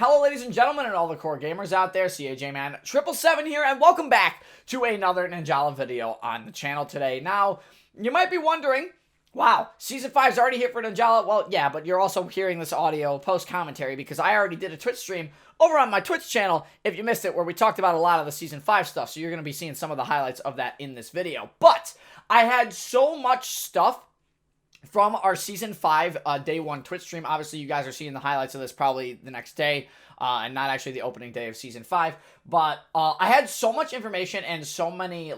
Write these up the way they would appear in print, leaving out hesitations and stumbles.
Hello, ladies and gentlemen, and all the core gamers out there. CAJ Man 777 here, and welcome back to another Ninjala video on the channel today. Now, you might be wondering, wow, Season 5 is already here for Ninjala. Well, yeah, but you're also hearing this audio post-commentary because I already did a Twitch stream over on my Twitch channel, if you missed it, where we talked about a lot of the Season 5 stuff, so you're going to be seeing some of the highlights of that in this video. But I had so much stuff from our Season 5 Day 1 Twitch stream. Obviously, you guys are seeing the highlights of this probably the next day, and not actually the opening day of Season 5. But I had so much information and so many,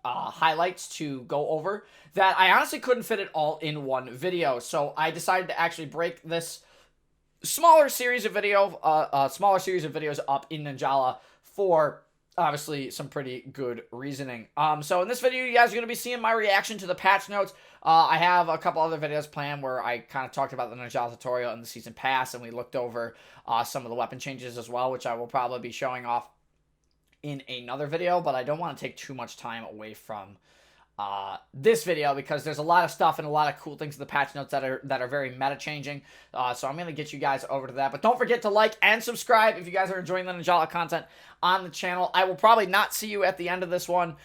highlights to go over that I honestly couldn't fit it all in one video. So I decided to actually break this smaller series of videos up in Ninjala for obviously some pretty good reasoning. So in this video, you guys are going to be seeing my reaction to the patch notes. I have a couple other videos planned where I kind of talked about the Ninjala tutorial and the season pass, and we looked over some of the weapon changes as well, which I will probably be showing off in another video, but I don't want to take too much time away from this video because there's a lot of stuff and a lot of cool things in the patch notes that are very meta changing. So I'm going to get you guys over to that. But don't forget to like and subscribe if you guys are enjoying the Ninjala content on the channel. I will probably not see you at the end of this one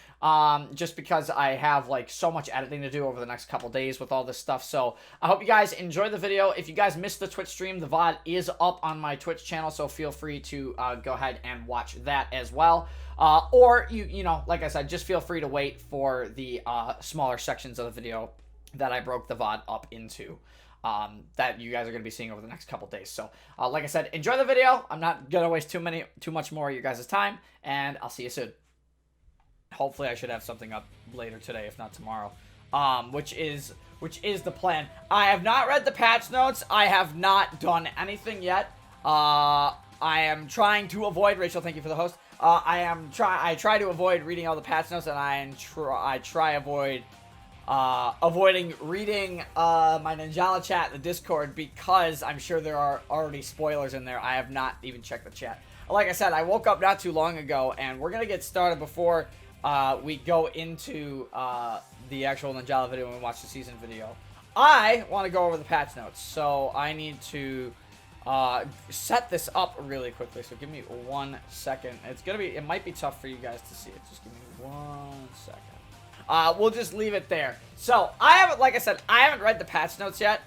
just because I have so much editing to do over the next couple days with all this stuff. So I hope you guys enjoy the video. If you guys missed the Twitch stream, the VOD is up on my Twitch channel, so feel free to go ahead and watch that as well. Or, you know, like I said, just feel free to wait for the smaller sections of the video that I broke the VOD up into that you guys are going to be seeing over the next couple days. So, like I said, enjoy the video. I'm not going to waste too much more of your guys' time, and I'll see you soon. Hopefully, I should have something up later today, if not tomorrow, which is the plan. I have not read the patch notes. I have not done anything yet. I am trying to avoid, Rachel, thank you for the host. I try to avoid reading all the patch notes, and I try avoiding reading my Ninjala chat in the Discord because I'm sure there are already spoilers in there. I have not even checked the chat. Like I said, I woke up not too long ago, and we're gonna get started before we go into the actual Ninjala video when we watch the season video. I want to go over the patch notes, so I need to set this up really quickly, so give me 1 second. It might be tough for you guys to see it. Just give me 1 second. We'll just leave it there. So, like I said, I haven't read the patch notes yet.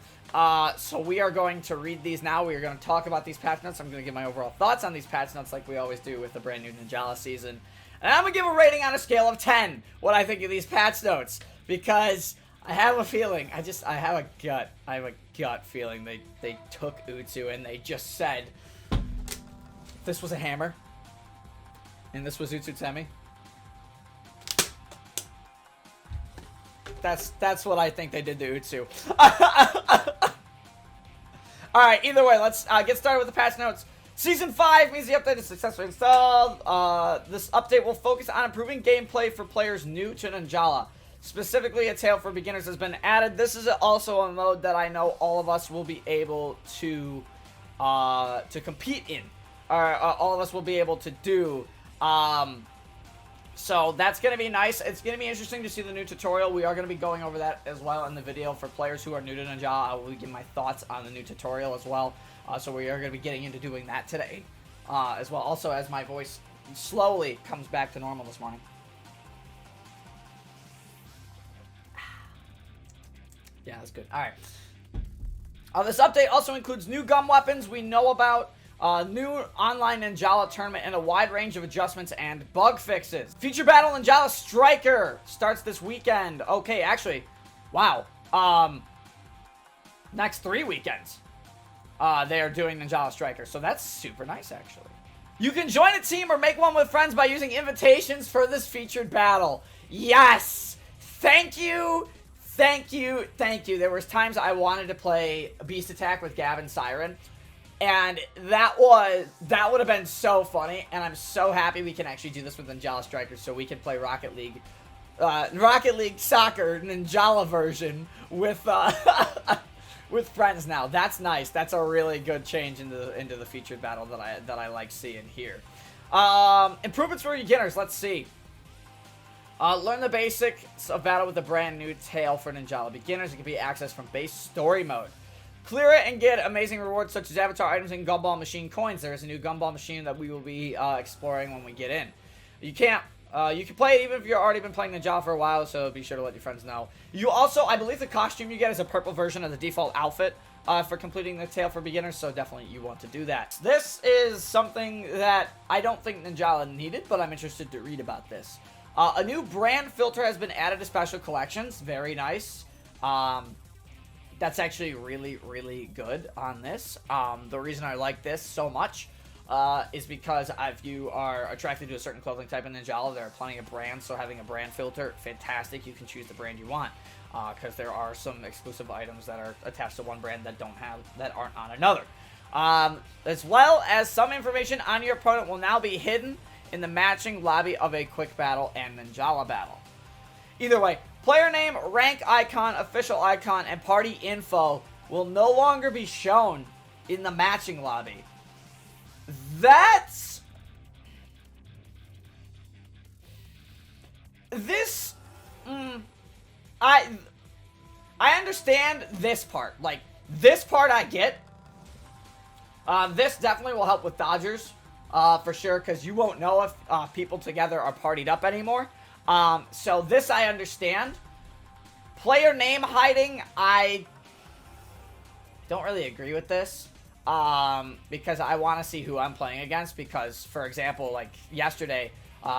So we are going to read these now. We are going to talk about these patch notes. I'm going to give my overall thoughts on these patch notes like we always do with the brand new Ninjala season. And I'm going to give a rating on a scale of 10 what I think of these patch notes, because I have a feeling, I have a gut feeling they took Utsu and they just said, this was a hammer, and this was Utsu Temi. That's what I think they did to Utsu. Alright, either way, let's get started with the patch notes. Season 5 means the update is successfully installed. This update will focus on improving gameplay for players new to Ninjala. Specifically, a Tale for Beginners has been added. This is also a mode that I know all of us will be able to compete in. All of us will be able to do. So that's going to be nice. It's going to be interesting to see the new tutorial. We are going to be going over that as well in the video for players who are new to Ninjala. I will give my thoughts on the new tutorial as well. So we are going to be getting into doing that today as well. Also, as my voice slowly comes back to normal this morning. Yeah, that's good. Alright. This update also includes new gun weapons we know about, new online Ninjala tournament, and a wide range of adjustments and bug fixes. Feature Battle Ninjala Striker starts this weekend. Okay, actually, wow. Next 3 weekends, they are doing Ninjala Striker, so that's super nice, actually. You can join a team or make one with friends by using invitations for this featured battle. Yes! Thank you! Thank you, thank you. There was times I wanted to play Beast Attack with Gavin Siren, and that would have been so funny, and I'm so happy we can actually do this with Ninjala Strikers, so we can play Rocket League Soccer Ninjala version with with friends now. That's nice. That's a really good change into the featured battle that I like seeing here. Improvements for beginners. Let's see. Learn the basics of battle with the brand new Tale for Ninjala beginners. It can be accessed from base story mode. Clear it and get amazing rewards such as avatar items and gumball machine coins. There is a new gumball machine that we will be exploring when we get in. You can play it even if you've already been playing Ninjala for a while, so be sure to let your friends know. You also, I believe the costume you get is a purple version of the default outfit for completing the tale for beginners, so definitely you want to do that. This is something that I don't think Ninjala needed, but I'm interested to read about this. A new brand filter has been added to special collections. Very nice. That's actually really, really good on this. The reason I like this so much is because if you are attracted to a certain clothing type in Ninjala, there are plenty of brands, so having a brand filter, fantastic. You can choose the brand you want, because there are some exclusive items that are attached to one brand that aren't on another. As well as some information on your opponent will now be hidden in the matching lobby of a quick battle and Ninjala battle. Either way, player name, rank icon, official icon, and party info will no longer be shown in the matching lobby. That's... This... I understand this part. Like, this part I get. This definitely will help with dodgers, for sure, because you won't know if people together are partied up anymore. So this I understand. Player name hiding, I don't really agree with this. Because I want to see who I'm playing against. Because, for example, like yesterday,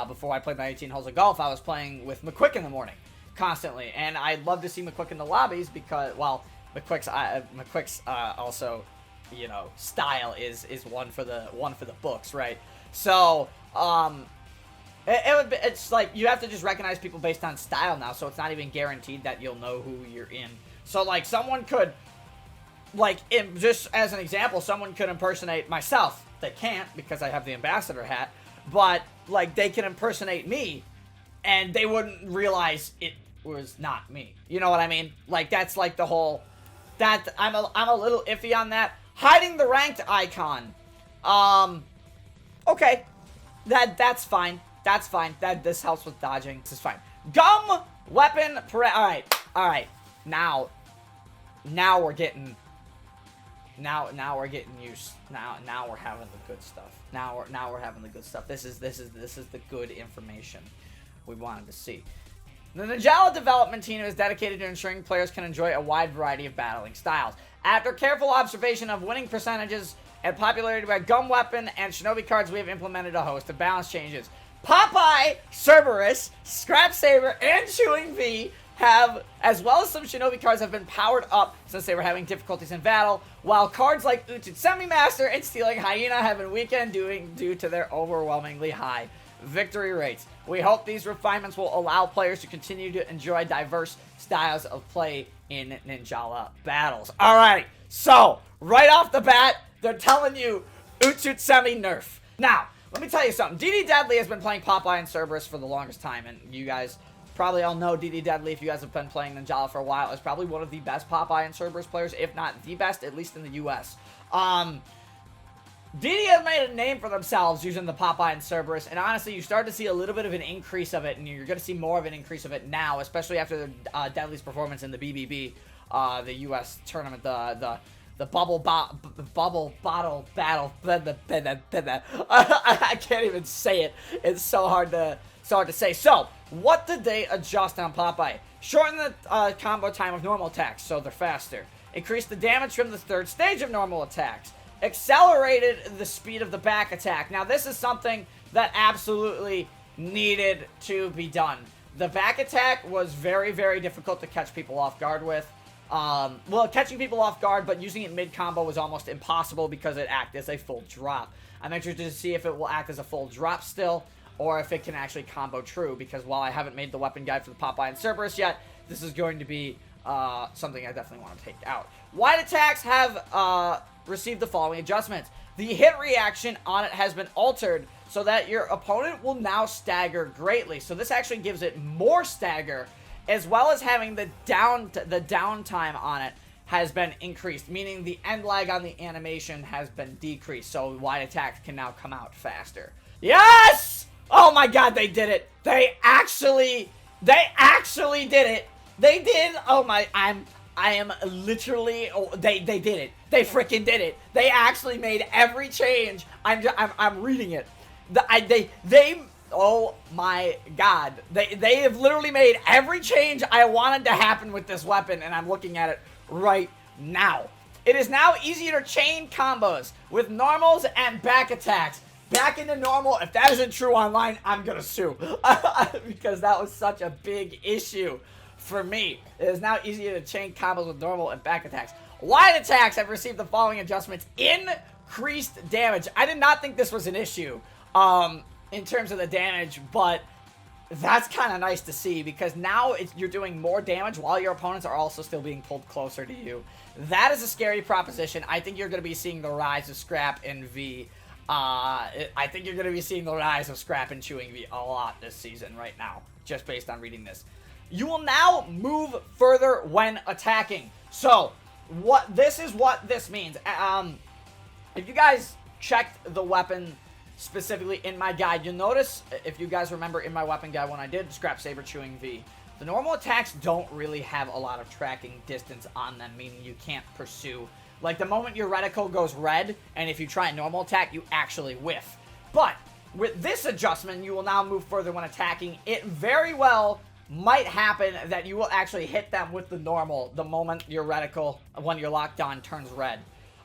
before I played my 18 holes of golf, I was playing with McQuick in the morning, constantly. And I'd love to see McQuick in the lobbies because, well, McQuick's also, you know, style is one for the books, right? So, it's like you have to just recognize people based on style now, so it's not even guaranteed that you'll know who you're in. So, like, someone could, like, just as an example, someone could impersonate myself. They can't because I have the ambassador hat, but, like, they can impersonate me, and they wouldn't realize it was not me. You know what I mean? Like, that's like the whole, that, I'm a little iffy on that. Hiding the ranked icon. Okay. That's fine. That's fine. This helps with dodging. This is fine. Gum, weapon, alright. Now we're getting, now we're getting used. Now we're having the good stuff. Now we're having the good stuff. This is the good information we wanted to see. The Ninjala development team is dedicated to ensuring players can enjoy a wide variety of battling styles. After careful observation of winning percentages and popularity by Gum Weapon and Shinobi cards, we have implemented a host of balance changes. Popeye, Cerberus, Scrap Saber, and Chewing V have, as well as some Shinobi cards, have been powered up since they were having difficulties in battle, while cards like Utsumi Master and Stealing Hyena have been weakened due to their overwhelmingly high victory rates. We hope these refinements will allow players to continue to enjoy diverse styles of play in Ninjala battles. Alright, so, right off the bat, they're telling you Utsumi nerf. Now, let me tell you something. DD Deadly has been playing Popeye and Cerberus for the longest time, and you guys probably all know DD Deadly, if you guys have been playing Ninjala for a while, is probably one of the best Popeye and Cerberus players, if not the best, at least in the US. DD has made a name for themselves using the Popeye and Cerberus, and honestly, you start to see a little bit of an increase of it, and you're going to see more of an increase of it now, especially after Deadly's performance in the BBB, the US tournament, the bubble bottle battle. I can't even say it. It's so hard to say. So, what did they adjust on Popeye? Shorten the combo time of normal attacks, so they're faster. Increase the damage from the third stage of normal attacks. Accelerated the speed of the back attack. Now, this is something that absolutely needed to be done. The back attack was very, very difficult to catch people off guard with. Well, catching people off guard, but using it mid-combo was almost impossible because it acted as a full drop. I'm interested to see if it will act as a full drop still, or if it can actually combo true, because while I haven't made the weapon guide for the Popeye and Cerberus yet, this is going to be something I definitely want to take out. Wide attacks have received the following adjustments. The hit reaction on it has been altered so that your opponent will now stagger greatly. So this actually gives it more stagger, as well as having the downtime on it has been increased, meaning the end lag on the animation has been decreased, so wide attacks can now come out faster. Yes! Oh my god, they did it! They actually did it! They did! Oh my, I am literally, oh, they did it. They freaking did it. They actually made every change. I'm reading it. Oh my god. They have literally made every change I wanted to happen with this weapon, and I'm looking at it right now. It is now easier to chain combos with normals and back attacks. Back into normal. If that isn't true online, I'm gonna sue. Because that was such a big issue for me. It is now easier to chain combos with normal and back attacks. Wide attacks have received the following adjustments. Increased damage. I did not think this was an issue in terms of the damage, but that's kind of nice to see, because now you're doing more damage while your opponents are also still being pulled closer to you. That is a scary proposition. I think you're going to be seeing the rise of Scrap and V. I think you're going to be seeing the rise of Scrap and Chewing V a lot this season right now, just based on reading this. You will now move further when attacking. So, what this means. If you guys checked the weapon specifically in my guide, you'll notice, if you guys remember in my weapon guide when I did Scrap Saber Chewing V, the normal attacks don't really have a lot of tracking distance on them, meaning you can't pursue. Like, the moment your reticle goes red, and if you try a normal attack, you actually whiff. But with this adjustment, you will now move further when attacking. It very well might happen that you will actually hit them with the normal the moment your reticle, when you're locked on, turns red.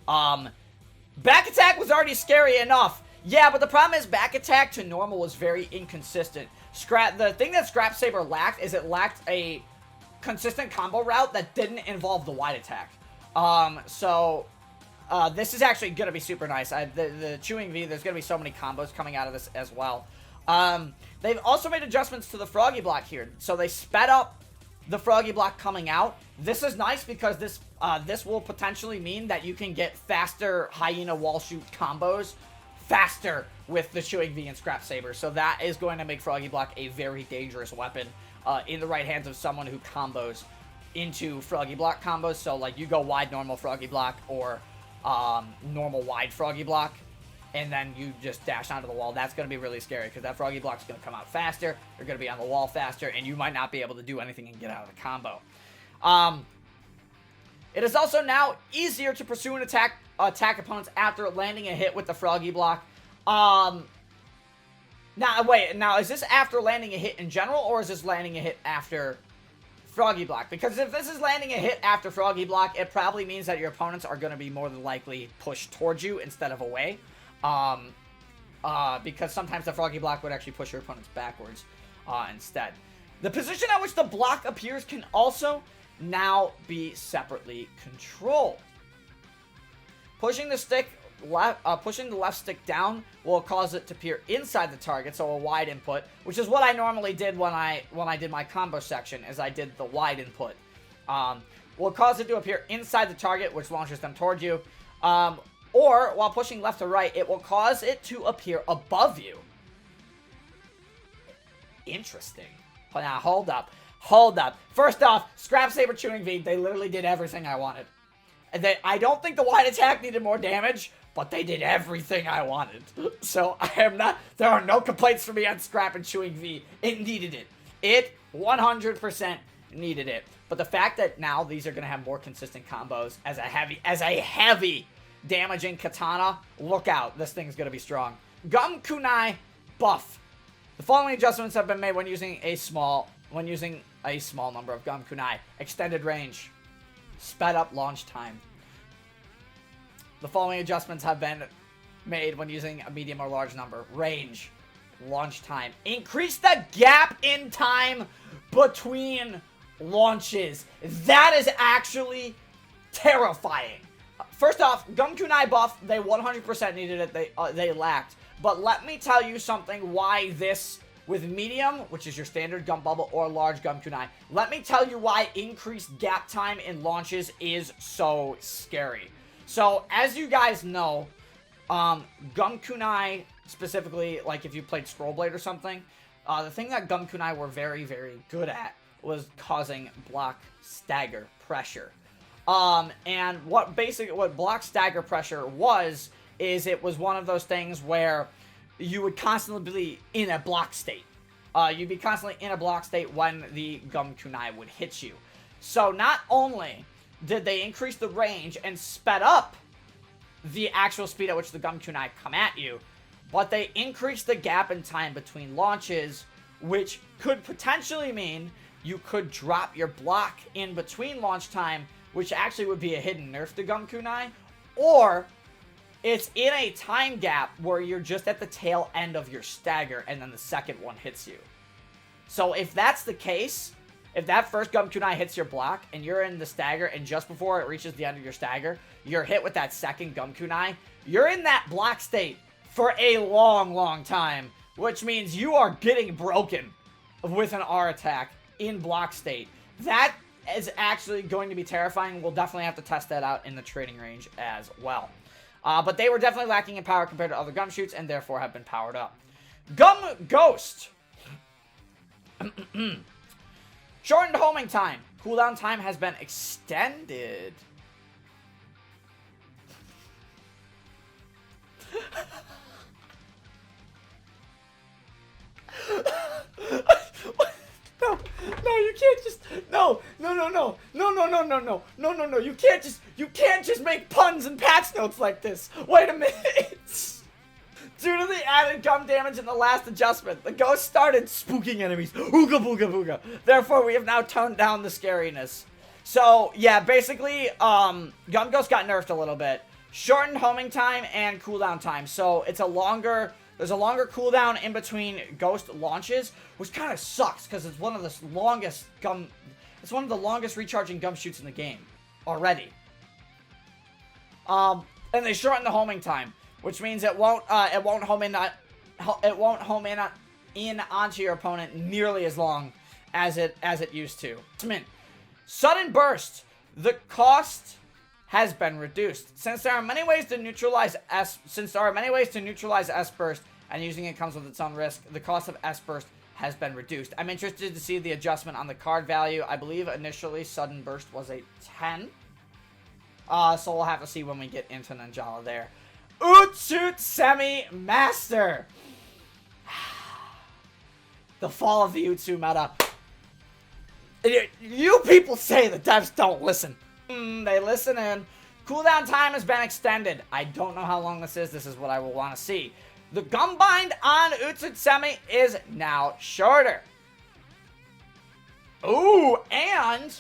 Back attack was already scary enough. Yeah, but the problem is back attack to normal was very inconsistent. The thing that Scrap Saber lacked is it lacked a consistent combo route that didn't involve the wide attack. This is actually going to be super nice. The Chewing V, there's going to be so many combos coming out of this as well. They've also made adjustments to the Froggy Block here. So they sped up the Froggy Block coming out. This is nice because this will potentially mean that you can get faster Hyena wall shoot combos faster with the Chewing V and Scrap Saber. So that is going to make Froggy Block a very dangerous weapon in the right hands of someone who combos into Froggy Block combos. So, like, you go wide normal Froggy Block or normal wide Froggy Block, and then you just dash onto the wall. That's going to be really scary because that Froggy Block is going to come out faster. You're going to be on the wall faster, and you might not be able to do anything and get out of the combo. It is also now easier to pursue and attack opponents after landing a hit with the Froggy Block. Now, is this after landing a hit in general, or is this landing a hit after Froggy Block? Because if this is landing a hit after Froggy Block, it probably means that your opponents are going to be more than likely pushed towards you instead of away. Because sometimes the Froggy Block would actually push your opponents backwards instead. The position at which the block appears can also now be separately controlled. Pushing the left stick down will cause it to appear inside the target, so a wide input, which is what I normally did when I did my combo section, is I did the wide input. Will cause it to appear inside the target, which launches them towards you. Or, while pushing left to right, it will cause it to appear above you. Interesting. Now, hold up. First off, Scrap Saber Chewing V, they literally did everything I wanted. I don't think the wide attack needed more damage, but they did everything I wanted. So, there are no complaints for me on Scrap and Chewing V. It needed it. It 100% needed it. But the fact that now these are going to have more consistent combos as a heavy damaging katana, look out. This thing's going to be strong. Gum Kunai buff. The following adjustments have been made when using a small number of Gum Kunai. Extended range. Sped up launch time. The following adjustments have been made when using a medium or large number. Range. Launch time. Increase the gap in time between launches. That is actually terrifying. First off, Gum Kunai buff, they 100% needed it. They lacked. But let me tell you something why this, with medium, which is your standard Gum Bubble, or large Gum Kunai, let me tell you why increased gap time in launches is so scary. So, as you guys know, Gum Kunai, specifically, like if you played Scroll Blade or something, the thing that Gum Kunai were very, very good at was causing block stagger pressure. And what block stagger pressure was, is it was one of those things where you would constantly be in a block state. You'd be constantly in a block state when the Gum Kunai would hit you. So not only did they increase the range and sped up the actual speed at which the gum kunai come at you, but they increased the gap in time between launches, which could potentially mean you could drop your block in between launch time, which actually would be a hidden nerf to gum kunai, or it's in a time gap where you're just at the tail end of your stagger and then the second one hits you. So if that's the case, if that first gum kunai hits your block and you're in the stagger and just before it reaches the end of your stagger, you're hit with that second gum kunai, you're in that block state for a long, long time, which means you are getting broken with an R attack in block state. That is actually going to be terrifying. We'll definitely have to test that out in the training range as well. But they were definitely lacking in power compared to other gum shoots and therefore have been powered up. Gum Ghost. Shortened homing time. Cooldown time has been extended. No, you can't just, no, you can't just make puns and patch notes like this. Wait a minute. Due to the added gum damage in the last adjustment, the ghost started spooking enemies. Ooga booga booga. Therefore, we have now toned down the scariness. So, yeah, basically, Gum Ghost got nerfed a little bit. Shortened homing time and cooldown time. So, it's a longer, there's a longer cooldown in between ghost launches, which kind of sucks, because it's one of the longest recharging gum shoots in the game already. And they shorten the homing time, which means it won't home in onto your opponent nearly as long as it used to. Sudden burst. The cost has been reduced. Since there are many ways to neutralize S burst, and using it comes with its own risk, the cost of S burst has been reduced. I'm interested to see the adjustment on the card value. I believe initially sudden burst was a 10. So we'll have to see when we get into Ninjala there. Utsu Master. The fall of the Utsu meta. You people say the devs don't listen. They listen in. Cooldown time has been extended. I don't know how long this is. This is what I will want to see. The gum bind on Utsu is now shorter. Ooh, and...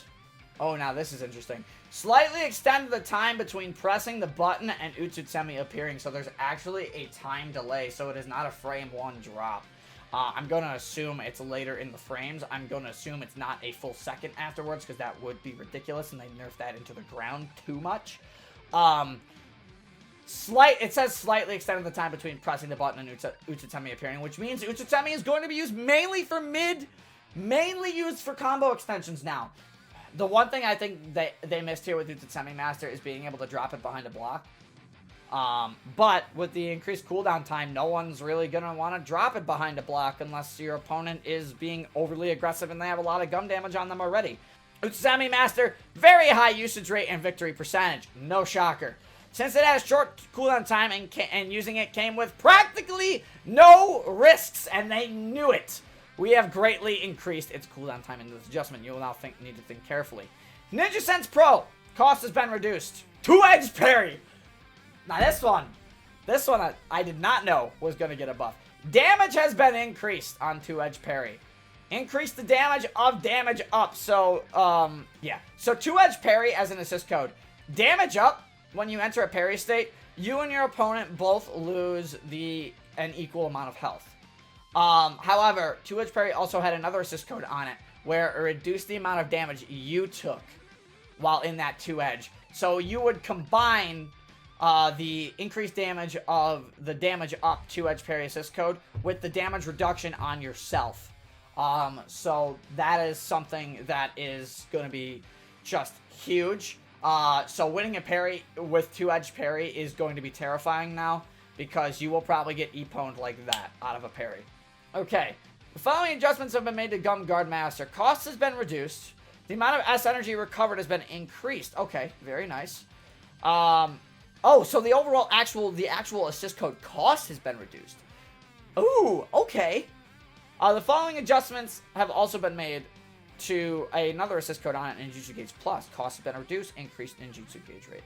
oh, now this is interesting. Slightly extended the time between pressing the button and Utsu appearing. So there's actually a time delay. So it is not a frame one drop. I'm going to assume it's later in the frames. I'm going to assume it's not a full second afterwards, because that would be ridiculous and they nerf that into the ground too much. It says slightly extended the time between pressing the button and Utsu appearing, which means Utsu is going to be used mainly for mainly used for combo extensions now. The one thing I think they missed here with Utsu Master is being able to drop it behind a block. But with the increased cooldown time, no one's really going to want to drop it behind a block unless your opponent is being overly aggressive and they have a lot of gum damage on them already. Utsu Master, very high usage rate and victory percentage. No shocker. Since it has short cooldown time and using it came with practically no risks, and they knew it, we have greatly increased its cooldown time in this adjustment. You will now need to think carefully. Ninja Sense Pro, cost has been reduced. 2-edge parry. Now this one I did not know was going to get a buff. Damage has been increased on 2-edge parry. Increase the damage of damage up. So, yeah. So 2-edge parry as an assist code. Damage up, when you enter a parry state, you and your opponent both lose an equal amount of health. However, 2-edge parry also had another assist code on it, where it reduced the amount of damage you took while in that 2-edge. So you would combine the increased damage of the damage up 2-edge parry assist code with the damage reduction on yourself. So that is something that is going to be just huge. So winning a parry with 2-edge parry is going to be terrifying now, because you will probably get E-pwned like that out of a parry. Okay, the following adjustments have been made to Gum Guard Master. Cost has been reduced. The amount of S energy recovered has been increased. Okay, very nice. Oh, so the overall actual assist code cost has been reduced. Ooh, okay. The following adjustments have also been made to another assist code on it, Ninjutsu Gauge Plus. Cost has been reduced, increased Ninjutsu Gauge rate.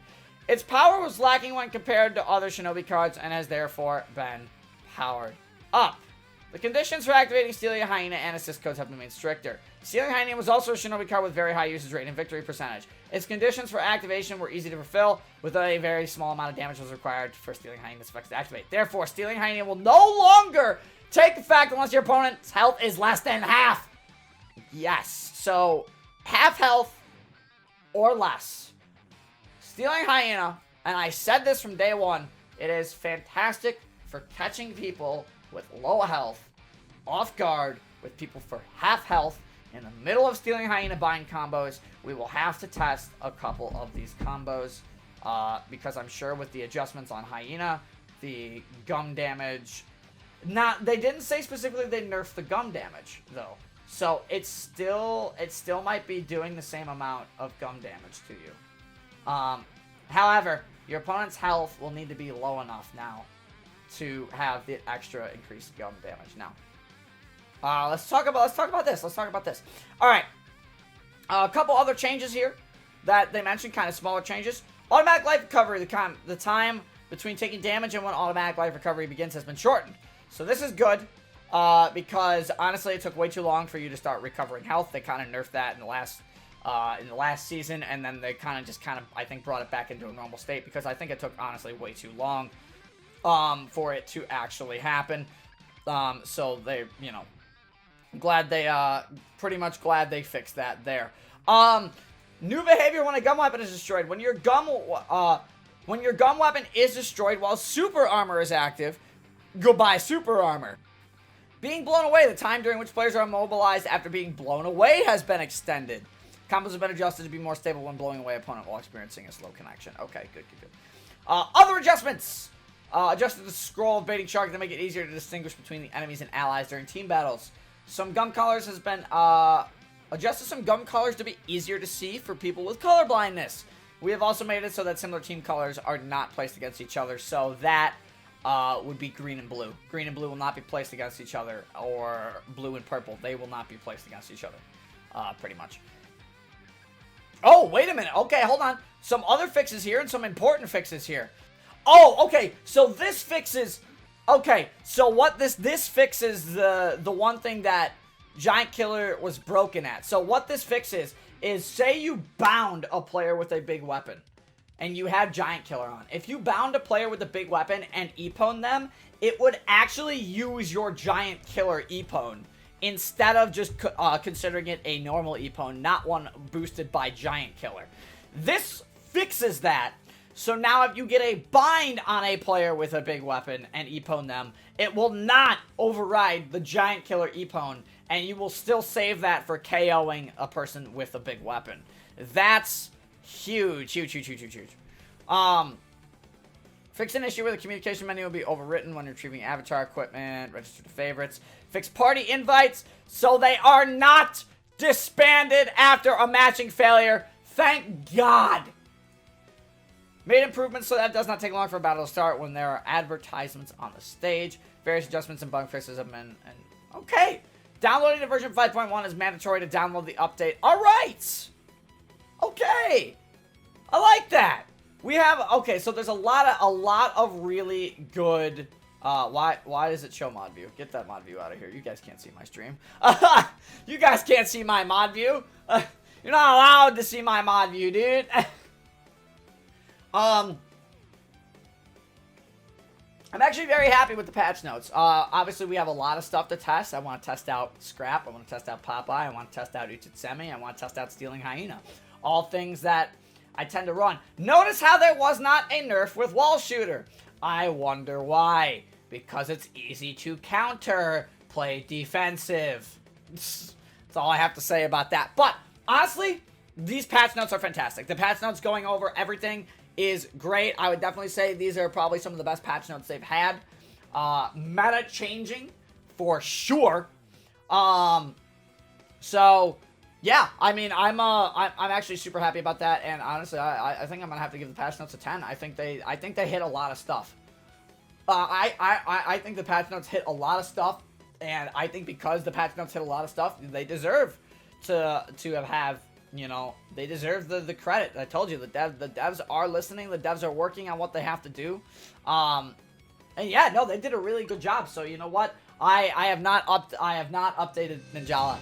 Its power was lacking when compared to other Shinobi cards and has therefore been powered up. The conditions for activating Stealing Hyena and assist codes have been made stricter. Stealing Hyena was also a Shinobi card with very high usage rate and victory percentage. Its conditions for activation were easy to fulfill, with a very small amount of damage was required for Stealing Hyena's effects to activate. Therefore, Stealing Hyena will no longer take effect unless your opponent's health is less than half. Yes, so half health or less. Stealing Hyena, and I said this from day one, it is fantastic for catching people with low health, off guard, with people for half health, in the middle of Stealing Hyena bind combos. We will have to test a couple of these combos, because I'm sure with the adjustments on Hyena, the gum damage, they didn't say specifically they nerfed the gum damage, though. So it still might be doing the same amount of gum damage to you. However, your opponent's health will need to be low enough now to have the extra increased gum damage. Now, let's talk about this. All right, a couple other changes here that they mentioned, kind of smaller changes. Automatic life recovery. The time between taking damage and when automatic life recovery begins has been shortened. So this is good, because honestly, it took way too long for you to start recovering health. They kind of nerfed that in the last season, and then they kind of I think brought it back into a normal state, because I think it took honestly way too long for it to actually happen. So they, pretty much glad they fixed that there. New behavior when a gum weapon is destroyed. When your gum weapon is destroyed while super armor is active, go buy super armor. Being blown away. The time during which players are immobilized after being blown away has been extended. Combos have been adjusted to be more stable when blowing away opponent while experiencing a slow connection. Okay, good. Other adjustments. Adjusted the scroll of baiting shark to make it easier to distinguish between the enemies and allies during team battles. Some gum colors has been adjusted some gum colors to be easier to see for people with color blindness. We have also made it so that similar team colors are not placed against each other. So that would be green and blue. Green and blue will not be placed against each other, or blue and purple. They will not be placed against each other, pretty much. Oh, wait a minute. Okay, hold on. Some other fixes here and some important fixes here. Oh, okay. So this fixes... Okay, so what this fixes the one thing that Giant Killer was broken at. So what this fixes is, say you bound a player with a big weapon and you have Giant Killer on. If you bound a player with a big weapon and epone them, it would actually use your Giant Killer epone instead of just considering it a normal epone, not one boosted by Giant Killer. This fixes that. So now if you get a bind on a player with a big weapon and epone them, it will not override the Giant Killer epone, and you will still save that for KOing a person with a big weapon. That's huge. Fix an issue where the communication menu will be overwritten when retrieving avatar equipment, register to favorites. Fix party invites so they are not disbanded after a matching failure. Thank God. Made improvements so that it does not take long for a battle to start when there are advertisements on the stage. Various adjustments and bug fixes have been... Okay. Downloading the version 5.1 is mandatory to download the update. Alright. Okay. I like that. We have... Okay, so there's a lot of really good... Why does it show mod view? Get that mod view out of here. You guys can't see my stream. You guys can't see my mod view. You're not allowed to see my mod view, dude. I'm actually very happy with the patch notes. Obviously, we have a lot of stuff to test. I want to test out Scrap. I want to test out Popeye. I want to test out Utsumi. I want to test out Stealing Hyena. All things that I tend to run. Notice how there was not a nerf with Wall Shooter. I wonder why. Because it's easy to counter. Play defensive. That's all I have to say about that. But, honestly, these patch notes are fantastic. The patch notes going over everything is great. I would definitely say these are probably some of the best patch notes they've had. Meta changing for sure. So yeah, I mean, I'm actually super happy about that, and honestly, I think I'm gonna have to give the patch notes a 10. I think they hit a lot of stuff. I think the patch notes hit a lot of stuff, and I think because the patch notes hit a lot of stuff, they deserve to have, you know, they deserve the credit. I told you, the devs are listening, the devs are working on what they have to do. And yeah, no, they did a really good job. So you know what? I have not updated Ninjala